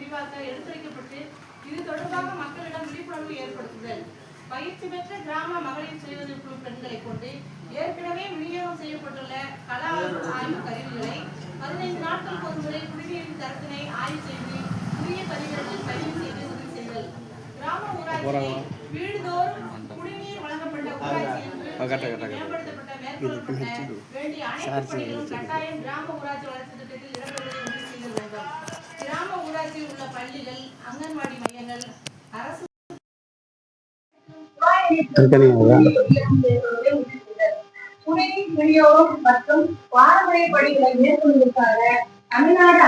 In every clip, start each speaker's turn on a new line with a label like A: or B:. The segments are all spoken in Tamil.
A: விரிவாக்க எடுத்துரைக்கப்பட்டு இது தொடர்பாக மக்களிடம் விழிப்புணர்வு ஏற்படுத்துதல். பயிற்சி பெற்ற கிராம மகளிர் சுய உதவி குழு பெண்களை கொண்டு ஏற்கனவே விநியோகம் செய்யப்பட்டுள்ள கள ஆய்வு கருவிகளை 15 நாட்களுக்கு ஒரு முறை குடிநீரின் தரத்தினை ஆய்வு செய்து புதிய பதிவுகளில் பதிவு செய்து உறுதி செய்தல். கிராம ஊராட்சி வீடுதோறும் குடிநீர் வழங்கப்பட்ட ஊராட்சி என்று மேம்படுத்தப்பட்ட மேற்கொள்ளப்பட்ட வேண்டிய அனைத்து பணிகளும் கட்டாயம் கிராம ஊராட்சி வளர்ச்சி திட்டத்தில் இடம்பெறுவதை உறுதி செய்தல் வேண்டும். கிராம ஊராட்சியில் உள்ள பள்ளிகள், அங்கன்வாடி மையங்கள், அரசு குடிநீர் விநியோகம் மற்றும் பாரம்பரிய பணிகளை மேற்கொள்வதற்காக தமிழ்நாடு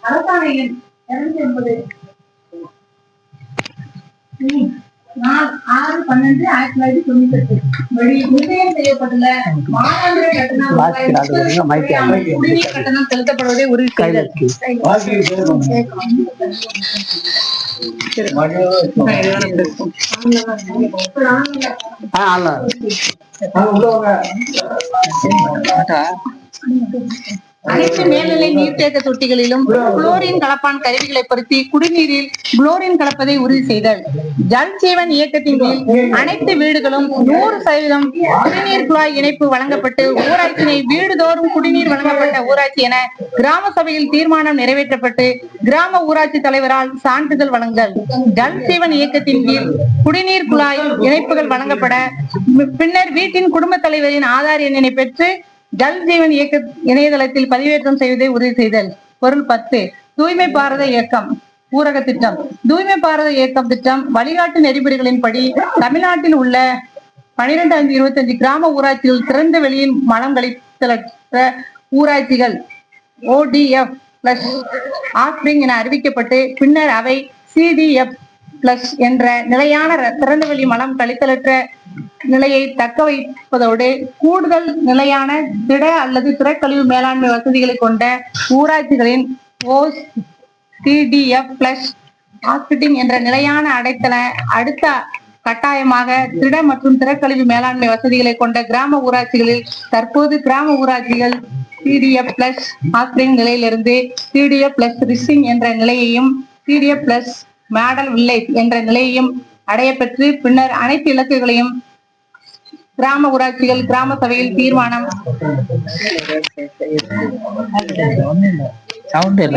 A: அரசாணையின் 280 6/12/1998 வழி நிர்ணயம் செய்யப்பட்டுள்ள மாதாந்திர குடிநீர் கட்டணம் செலுத்தப்படுவதை உறுதி செய்தல். அனைத்து மேல்நிலை நீர்த்தேக்க தொட்டிகளிலும் குளோரின் கலப்பான் கருவிகளை பொருத்தி குடிநீரில் குளோரின் கலப்பதை உறுதி செய்தல். ஜல் ஜீவன் இயக்கத்தின் கீழ் அனைத்து வீடுகளும் 100% குடிநீர் குழாய் இணைப்பு வழங்கப்பட்டு ஊராட்சியை வீடுதோறும் குடிநீர் வழங்கப்பட்ட ஊராட்சி என கிராம சபையில் தீர்மானம் நிறைவேற்றப்பட்டு கிராம ஊராட்சி தலைவரால் சான்றிதழ் வழங்குதல். ஜல் ஜீவன் இயக்கத்தின் கீழ் குடிநீர் குழாய் இணைப்புகள் வழங்கப்பட பின்னர் வீட்டின் குடும்ப தலைவரின் ஆதார் எண்ணினை பெற்று ஜல் ஜீவன் இயக்க இணையதளத்தில் பதிவேற்றம் செய்வதை உறுதி செய்தல். பொருள் 10. தூய்மை பாரத இயக்கம் ஊரக திட்டம். தூய்மை பாரத இயக்கம் திட்டம் வழிகாட்டு நெறிமுறைகளின்படி தமிழ்நாட்டில் உள்ள 12/5/25 கிராம ஊராட்சிகள் திறந்த வெளியில் மலம் கழித்தலற்ற ஊராட்சிகள் ODF+ ஆஃப்ரிங் என அறிவிக்கப்பட்டு பின்னர் அவை CDF+ என்ற நிலையான திறந்தவெளி மலம் கழித்தலற்ற நிலையை தக்க வைப்பதோடு கூடுதல் நிலையான திட அல்லது திடக்கழிவு மேலாண்மை வசதிகளை கொண்ட ஊராட்சிகளின் CDF+ ஆஃப்ரிங் என்ற நிலையான அடுத்த கட்டாயமாக திட மற்றும் திடக்கழிவு மேலாண்மை வசதிகளை கொண்ட கிராம ஊராட்சிகளில் தற்போது கிராம ஊராட்சிகள் CDF+ ஆஃப்ரிங் நிலையிலிருந்து CDF+ ரிசிங் என்ற நிலையையும் CDF+ மாடல் வில்லேஜ் என்ற நிலையையும் அடையப்பெற்று பின்னர் அனைத்து இலக்குகளையும் கிராம ஊராட்சிகள் கிராம சபையில் தீர்மானம்
B: 10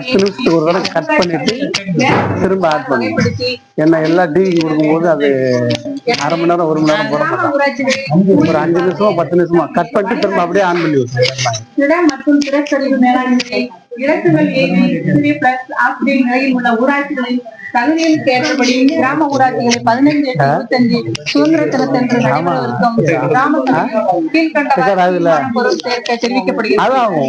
B: நிமிஷத்துக்கு ஒரு தடவை கட் பண்ணிட்டு திரும்ப ஆட் பண்ணி என்ன எல்லா டிவி கொடுக்கும்போது அது அரை மணி நேரம் 1 மணி நேரம் போட மாட்டாங்க. ஒரு 5 நிமிஷமா 10 நிமிஷமா கட் பண்ணிட்டு திரும்ப அப்படியே ஆன் பண்ணி
A: விட்டுருவோம். மற்றும் திடக்கழிவு மேலாண்மை இலக்குகள் நிலையில் உள்ள ஊராட்சிகளின் தகுதிகளுக்கு ஏற்றபடி கிராம ஊராட்சிகளை 15/8/25 சுதந்திர தினத்தன்று நடைபெறவிருக்கும் கிராம கீழ்கண்ட சேர்க்க தெரிவிக்கப்படுகிறது.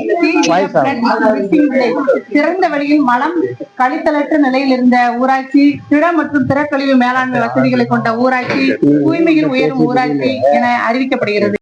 A: திறந்த வழியில் மலம் கழித்தலற்ற நிலையில் இருந்த ஊராட்சி, திட மற்றும் திடக்கழிவு மேலாண்மை வசதிகளை கொண்ட ஊராட்சி, தூய்மையில் உயரும் ஊராட்சி என அறிவிக்கப்படுகிறது.